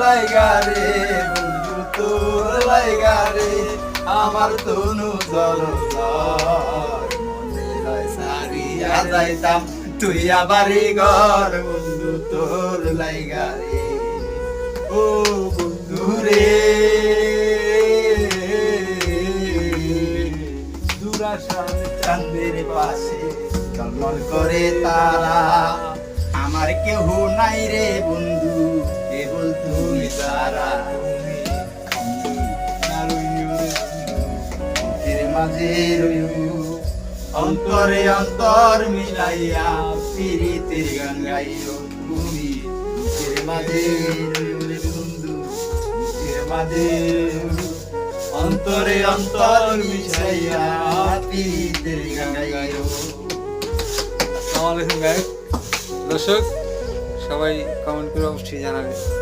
লাইগা রে বন্ধু তোর লাইগা রে আমার তনু জল মনে হয় সারিয়া যাইতাম তুই আবারই ঘর বন্ধু তোর লাইগা রে ও বন্ধু রে চাঁদের পাশে ঝলমল করে তারা আমার কেহ নাই রে বন্ধু কেবল তুমি তারা বুকের মাঝে রইও অন্তরে অন্তর মিলাইয়া প্রীতির গান গাইও তুমি বুকের মাঝে রইও রে বন্ধু বুকের মাঝে অন্তরে অন্তর মিশাইয়া প্রীতির গান গাইও। আসসালামু আলাইকুম গায়ক দর্শক সবাই কমেন্ট করে অবশ্যই জানাবেন।